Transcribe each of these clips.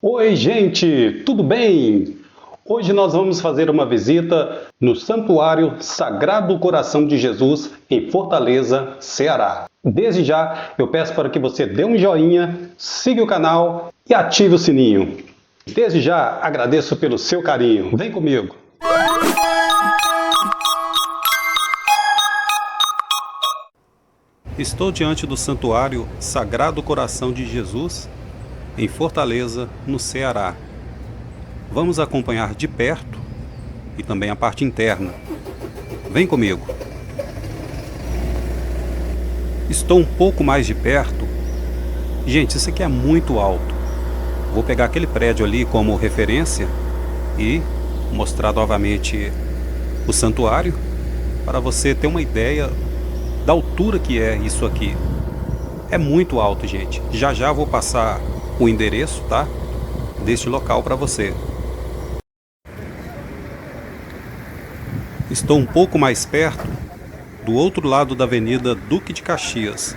Oi, gente, tudo bem? Hoje nós vamos fazer uma visita no Santuário Sagrado Coração de Jesus, em Fortaleza, Ceará. Desde já, eu peço para que você dê um joinha, siga o canal e ative o sininho. Desde já, agradeço pelo seu carinho. Vem comigo! Estou diante do Santuário Sagrado Coração de Jesus, em Fortaleza, no Ceará. Vamos acompanhar de perto e também a parte interna. Vem comigo. Estou um pouco mais de perto. Gente, isso aqui é muito alto. Vou pegar aquele prédio ali como referência e mostrar novamente o santuário para você ter uma ideia da altura que é isso aqui. É muito alto, gente. Já já vou passar o endereço, tá? Deste local para você. Estou um pouco mais perto do outro lado da Avenida Duque de Caxias.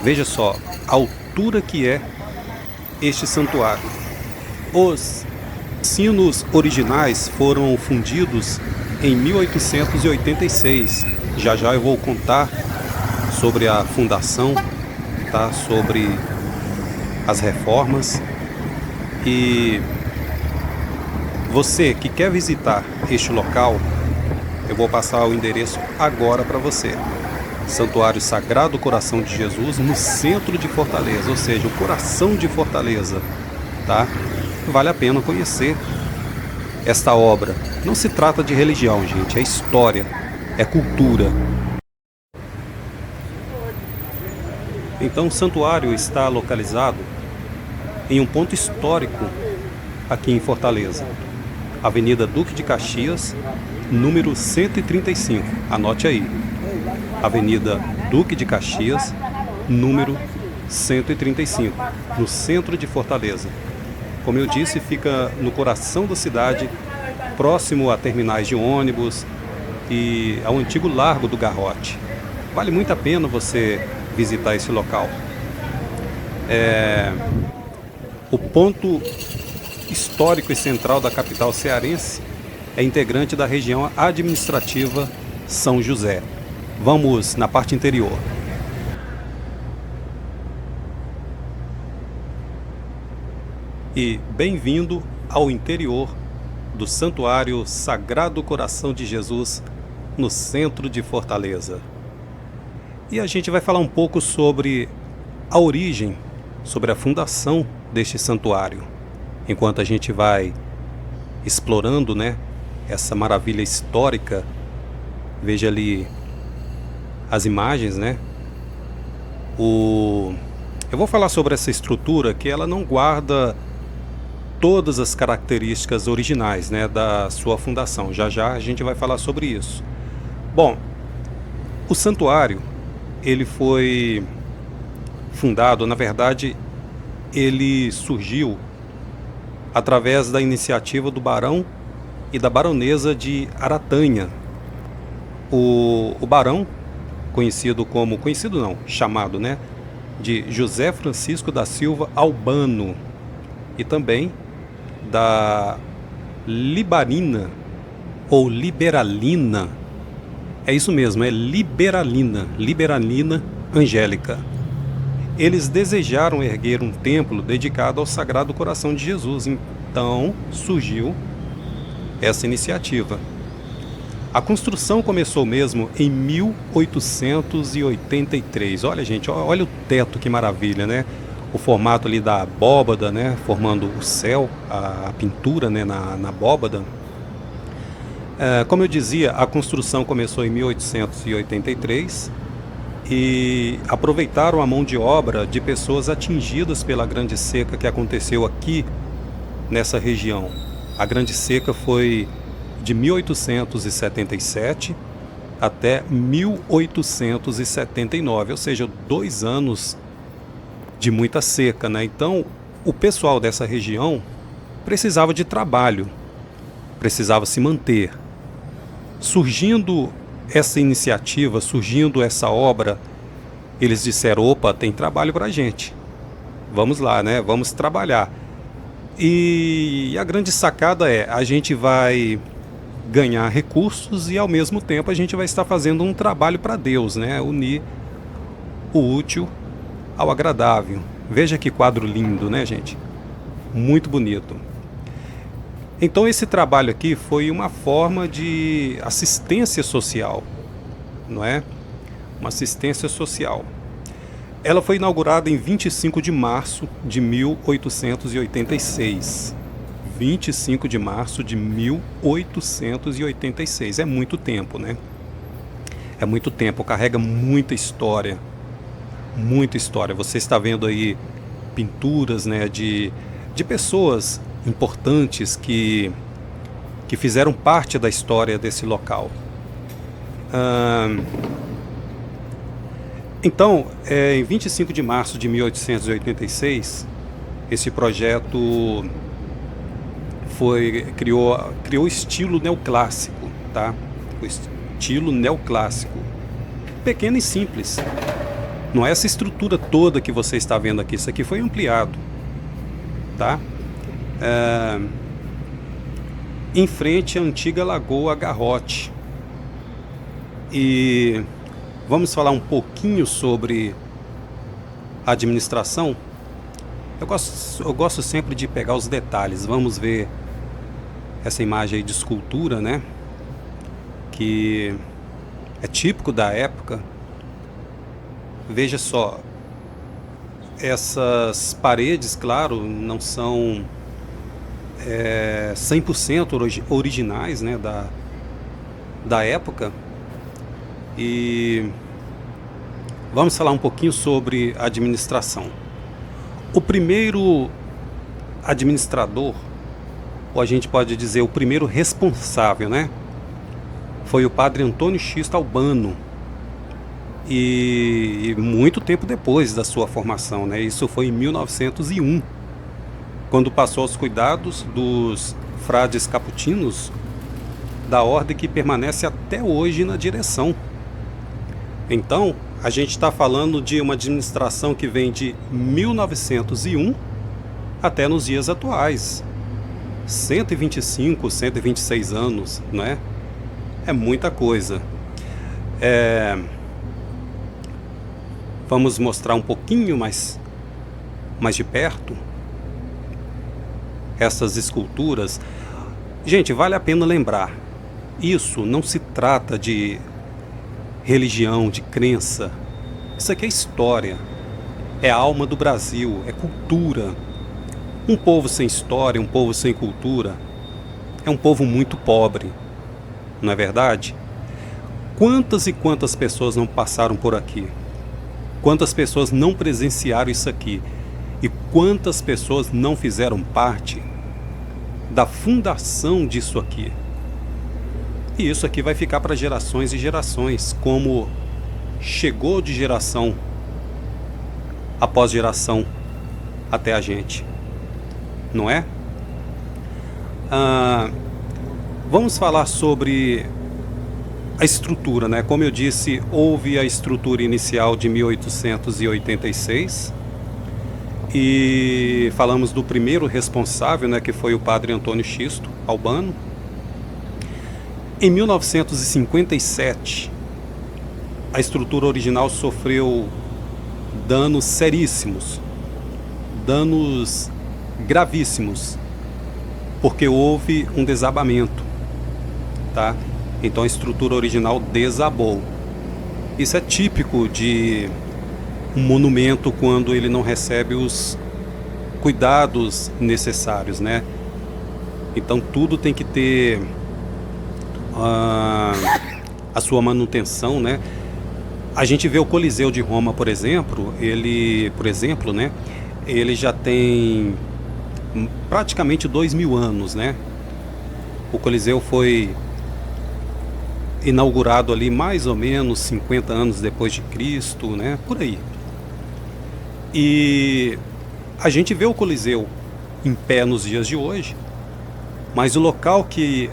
Veja só a altura que é este santuário. Os sinos originais foram fundidos em 1886. Já já eu vou contar sobre a fundação, tá? Sobre as reformas. E você que quer visitar este local, eu vou passar o endereço agora para você. Santuário Sagrado Coração de Jesus, no centro de Fortaleza, ou seja, o coração de Fortaleza, tá? Vale a pena conhecer esta obra. Não se trata de religião, gente, é história, é cultura. Então, o santuário está localizado em um ponto histórico aqui em Fortaleza. Avenida Duque de Caxias, número 135. Anote aí. Avenida Duque de Caxias, número 135, no centro de Fortaleza. Como eu disse, fica no coração da cidade, próximo a terminais de ônibus e ao antigo Largo do Garrote. Vale muito a pena você visitar esse local. O ponto histórico e central da capital cearense, é integrante da região administrativa São José. Vamos na parte interior. E bem-vindo ao interior do Santuário Sagrado Coração de Jesus, no centro de Fortaleza. E a gente vai falar um pouco sobre a origem, sobre a fundação deste santuário. Enquanto a gente vai explorando, né, essa maravilha histórica. Veja ali as imagens, né? Eu vou falar sobre essa estrutura que ela não guarda todas as características originais, né, da sua fundação. Já já a gente vai falar sobre isso. Bom, o santuário, ele foi fundado, na verdade, ele surgiu através da iniciativa do barão e da baronesa de Aratanha. O barão, chamado, né, de José Francisco da Silva Albano, e também da Libarina, ou Liberalina, é isso mesmo, é Liberalina Angélica. Eles desejaram erguer um templo dedicado ao Sagrado Coração de Jesus, então surgiu essa iniciativa. A construção começou mesmo em 1883. Olha, gente, olha o teto, que maravilha, né? O formato ali da abóbada, né? Formando o céu, a pintura, né? na abóbada. Como eu dizia, a construção começou em 1883 e aproveitaram a mão de obra de pessoas atingidas pela grande seca que aconteceu aqui nessa região. A grande seca foi de 1877 até 1879, ou seja, 2 anos de muita seca, né? Então, o pessoal dessa região precisava de trabalho, precisava se manter. Surgindo essa iniciativa, surgindo essa obra, eles disseram: opa, tem trabalho para a gente. Vamos lá, né? Vamos trabalhar. E a grande sacada é, a gente vai ganhar recursos e ao mesmo tempo a gente vai estar fazendo um trabalho para Deus, né? Unir o útil ao agradável. Veja que quadro lindo, né, gente? Muito bonito. Então esse trabalho aqui foi uma forma de assistência social, não é? Uma assistência social. Ela foi inaugurada em 25 de março de 1886. 25 de março de 1886. É muito tempo, né? É muito tempo, carrega muita história. Muita história. Você está vendo aí pinturas, né, de pessoas importantes que fizeram parte da história desse local. Então, em 25 de março de 1886, esse projeto criou o estilo neoclássico, tá? O estilo neoclássico. Pequeno e simples. Não é essa estrutura toda que você está vendo aqui. Isso aqui foi ampliado, tá? Em frente à antiga Lagoa Garrote. E vamos falar um pouquinho sobre a administração. Eu gosto sempre de pegar os detalhes. Vamos ver essa imagem aí de escultura, né? Que é típico da época. Veja só, essas paredes, claro, não são 100% originais, né, da época. E vamos falar um pouquinho sobre a administração. O primeiro administrador, ou a gente pode dizer o primeiro responsável, né, foi o padre Antônio Xisto Albano. E muito tempo depois da sua formação, né? Isso foi em 1901, quando passou aos cuidados dos frades capuchinos, da ordem que permanece até hoje na direção. Então, a gente está falando de uma administração que vem de 1901 até nos dias atuais. 125, 126 anos, né? É muita coisa. Vamos mostrar um pouquinho mais de perto essas esculturas. Gente, vale a pena lembrar, isso não se trata de religião, de crença. Isso aqui é história, é a alma do Brasil, é cultura. Um povo sem história, um povo sem cultura, é um povo muito pobre, não é verdade? Quantas e quantas pessoas não passaram por aqui? Quantas pessoas não presenciaram isso aqui? E quantas pessoas não fizeram parte da fundação disso aqui? E isso aqui vai ficar para gerações e gerações, como chegou de geração após geração até a gente, não é? Vamos falar sobre a estrutura, né? Como eu disse, houve a estrutura inicial de 1886 e falamos do primeiro responsável, né, que foi o padre Antônio Xisto Albano. Em 1957, a estrutura original sofreu danos seríssimos, danos gravíssimos, porque houve um desabamento, tá? Então a estrutura original desabou. Isso é típico de um monumento quando ele não recebe os cuidados necessários, né? Então tudo tem que ter a sua manutenção, né? A gente vê o Coliseu de Roma, por exemplo, né? Ele já tem praticamente 2000 anos, né? O Coliseu foi inaugurado ali mais ou menos 50 anos depois de Cristo, né? Por aí. E a gente vê o Coliseu em pé nos dias de hoje, mas o local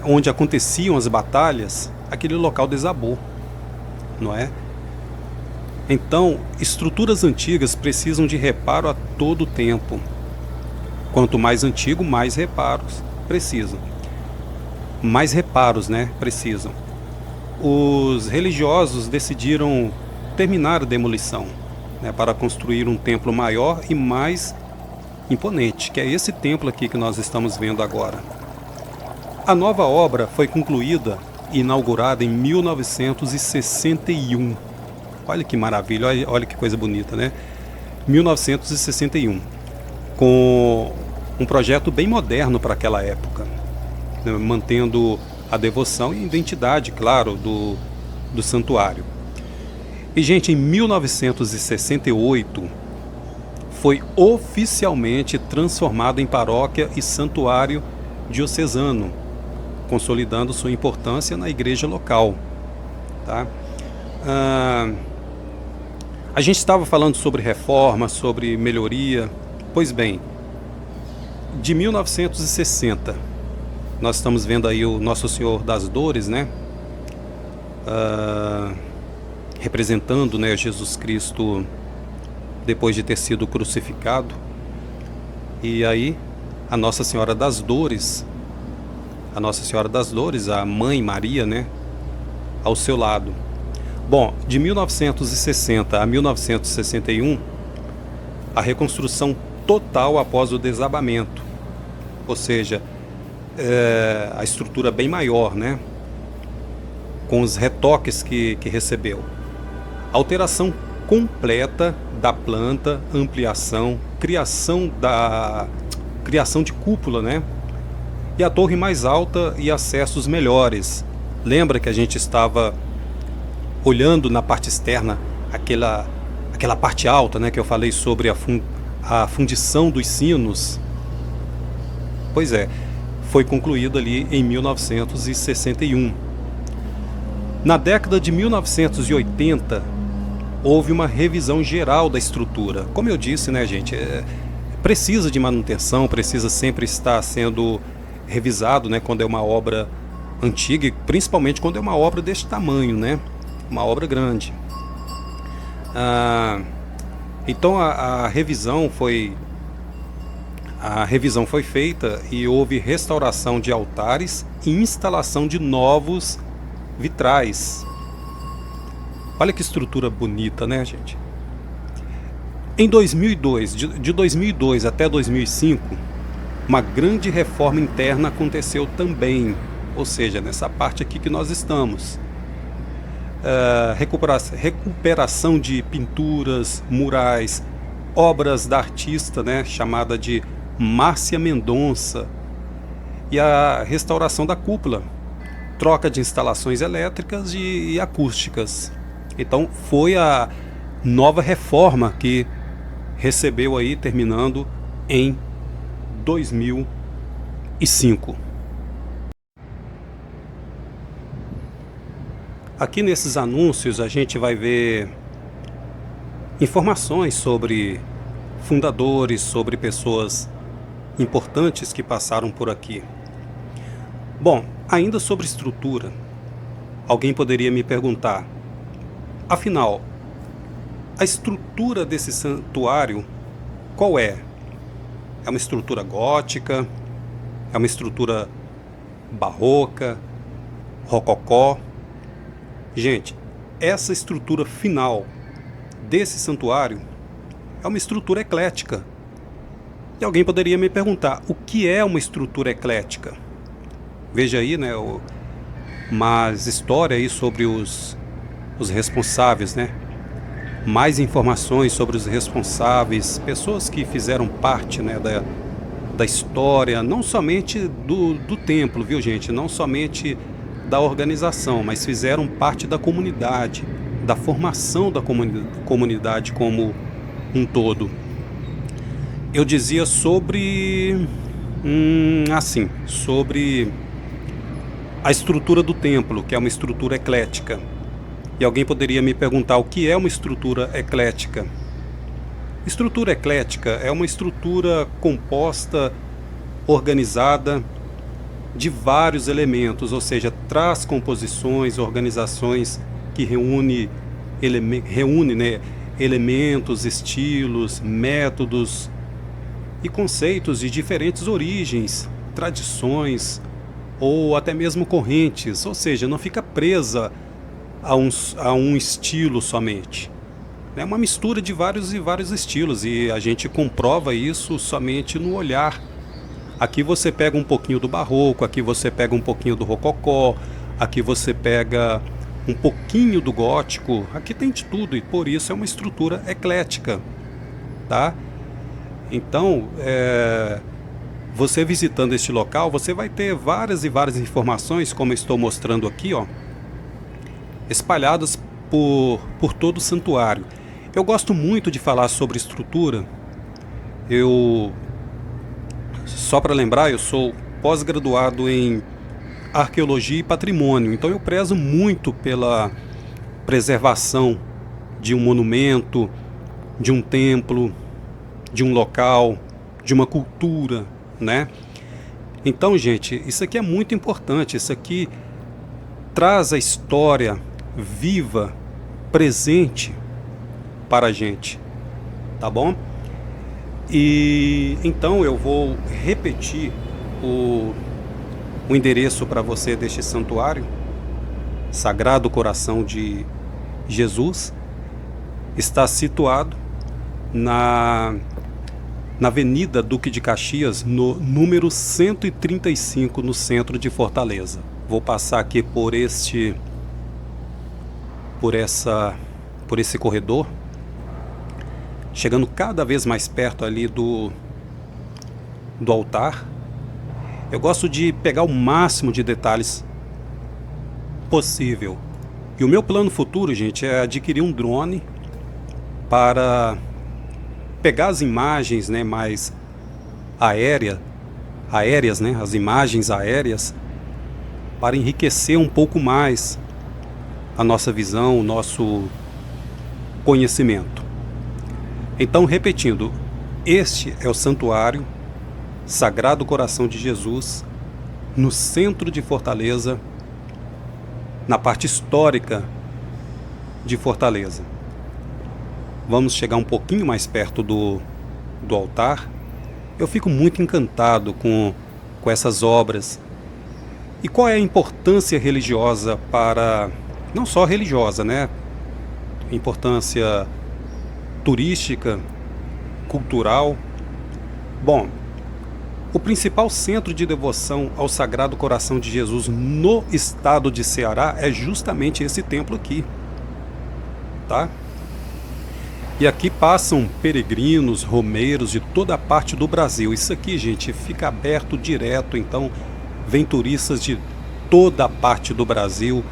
onde aconteciam as batalhas, aquele local desabou, não é? Então, estruturas antigas precisam de reparo a todo tempo. Quanto mais antigo, mais reparos precisam. Mais reparos, né, precisam. Os religiosos decidiram terminar a demolição, né, para construir um templo maior e mais imponente, que é esse templo aqui que nós estamos vendo agora. A nova obra foi concluída e inaugurada em 1961. Olha que maravilha, olha que coisa bonita, né? 1961, com um projeto bem moderno para aquela época, né, mantendo a devoção e identidade, claro, do santuário. E, gente, em 1968 foi oficialmente transformado em paróquia e santuário diocesano, consolidando sua importância na igreja local. Tá? A gente estava falando sobre reforma, sobre melhoria. Pois bem, de 1960, nós estamos vendo aí o Nosso Senhor das Dores, né? Representando, né, Jesus Cristo depois de ter sido crucificado. E aí a Nossa Senhora das Dores, a Mãe Maria, né, ao seu lado. Bom, de 1960 a 1961, a reconstrução total após o desabamento, ou seja, a estrutura bem maior, né, com os retoques que recebeu. Alteração completa da planta, ampliação, criação de cúpula, né, e a torre mais alta e acessos melhores. Lembra que a gente estava olhando na parte externa aquela parte alta, né, que eu falei sobre a fundição dos sinos? Pois é, foi concluído ali em 1961. Na década de 1980, houve uma revisão geral da estrutura. Como eu disse, né, gente, precisa de manutenção, precisa sempre estar sendo revisado, né, quando é uma obra antiga, e principalmente quando é uma obra deste tamanho, né, uma obra grande. Então a revisão foi feita e houve restauração de altares e instalação de novos vitrais. Olha que estrutura bonita, né, gente? Em 2002, de 2002 até 2005, uma grande reforma interna aconteceu também, ou seja, nessa parte aqui que nós estamos. Recuperação de pinturas, murais, obras da artista, né, chamada de Márcia Mendonça, e a restauração da cúpula, troca de instalações elétricas e acústicas. Então foi a nova reforma que recebeu aí, terminando em 2005. Aqui nesses anúncios a gente vai ver informações sobre fundadores, sobre pessoas importantes que passaram por aqui. Bom, ainda sobre estrutura, alguém poderia me perguntar, afinal, a estrutura desse santuário qual é? É uma estrutura gótica? É uma estrutura barroca? Rococó? Gente, essa estrutura final desse santuário é uma estrutura eclética. E alguém poderia me perguntar, o que é uma estrutura eclética? Veja aí, né, mais história aí sobre os responsáveis, né? Mais informações sobre os responsáveis, pessoas que fizeram parte, né, da história, não somente do templo, viu, gente? Não somente da organização, mas fizeram parte da comunidade, da formação da comunidade como um todo. Eu dizia sobre a estrutura do templo, que é uma estrutura eclética. E alguém poderia me perguntar o que é uma estrutura eclética. Estrutura eclética é uma estrutura composta, organizada de vários elementos, ou seja, traz composições, organizações que reúne, né, elementos, estilos, métodos e conceitos de diferentes origens, tradições ou até mesmo correntes, ou seja, não fica presa a um estilo somente. É uma mistura de vários e vários estilos e a gente comprova isso somente no olhar. Aqui você pega um pouquinho do barroco, aqui você pega um pouquinho do rococó, aqui você pega um pouquinho do gótico, aqui tem de tudo e por isso é uma estrutura eclética, tá? Então, você visitando este local, você vai ter várias e várias informações, como eu estou mostrando aqui, ó, espalhadas por todo o santuário. Eu gosto muito de falar sobre estrutura. Só para lembrar, eu sou pós-graduado em arqueologia e patrimônio, então eu prezo muito pela preservação de um monumento, de um templo, de um local, de uma cultura, né? Então, gente, isso aqui é muito importante. Isso aqui traz a história viva, presente para a gente, tá bom? E então eu vou repetir o endereço para você deste santuário. Sagrado Coração de Jesus está situado na Avenida Duque de Caxias, no número 135, no centro de Fortaleza. Vou passar aqui por esse corredor, chegando cada vez mais perto ali do altar. Eu gosto de pegar o máximo de detalhes possível. E o meu plano futuro, gente, é adquirir um drone para pegar as imagens, né, mais aéreas, né, as imagens aéreas, para enriquecer um pouco mais a nossa visão, o nosso conhecimento. Então, repetindo, este é o santuário Sagrado Coração de Jesus, no centro de Fortaleza, na parte histórica de Fortaleza. Vamos chegar um pouquinho mais perto do altar. Eu fico muito encantado com essas obras. E qual é a importância religiosa para... não só religiosa, né? Importância turística, cultural. Bom, o principal centro de devoção ao Sagrado Coração de Jesus no estado de Ceará é justamente esse templo aqui, tá? E aqui passam peregrinos, romeiros de toda a parte do Brasil. Isso aqui, gente, fica aberto direto, então vem turistas de toda a parte do Brasil,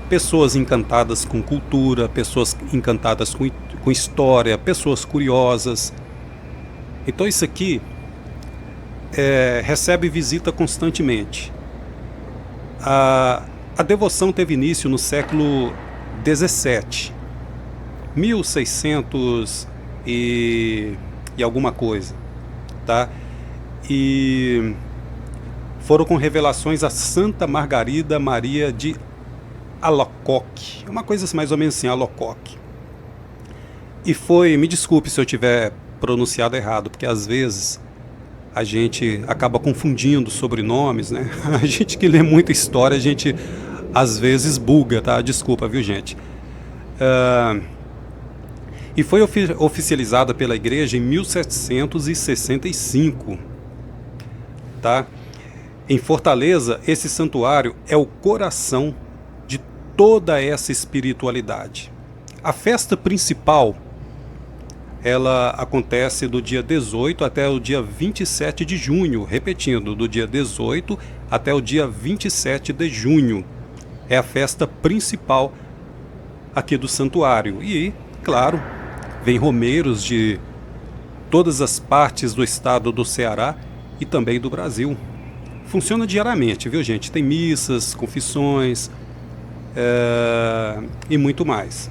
pessoas encantadas com cultura, pessoas encantadas com história, pessoas curiosas. Então isso aqui recebe visita constantemente. A devoção teve início no século XVII, 1600 e alguma coisa, tá? E foram com revelações a Santa Margarida Maria de Alacoque, uma coisa mais ou menos assim, Alacoque. E foi, me desculpe se eu tiver pronunciado errado, porque às vezes a gente acaba confundindo sobrenomes, né? A gente que lê muita história, a gente às vezes buga, tá? Desculpa, viu, gente? E foi oficializada pela igreja em 1765, tá? Em Fortaleza, esse santuário é o coração de toda essa espiritualidade. A festa principal, ela acontece do dia 18 até o dia 27 de junho, repetindo, do dia 18 até o dia 27 de junho. É a festa principal aqui do santuário. E, claro, vem romeiros de todas as partes do estado do Ceará e também do Brasil. Funciona diariamente, viu, gente? Tem missas, confissões e muito mais.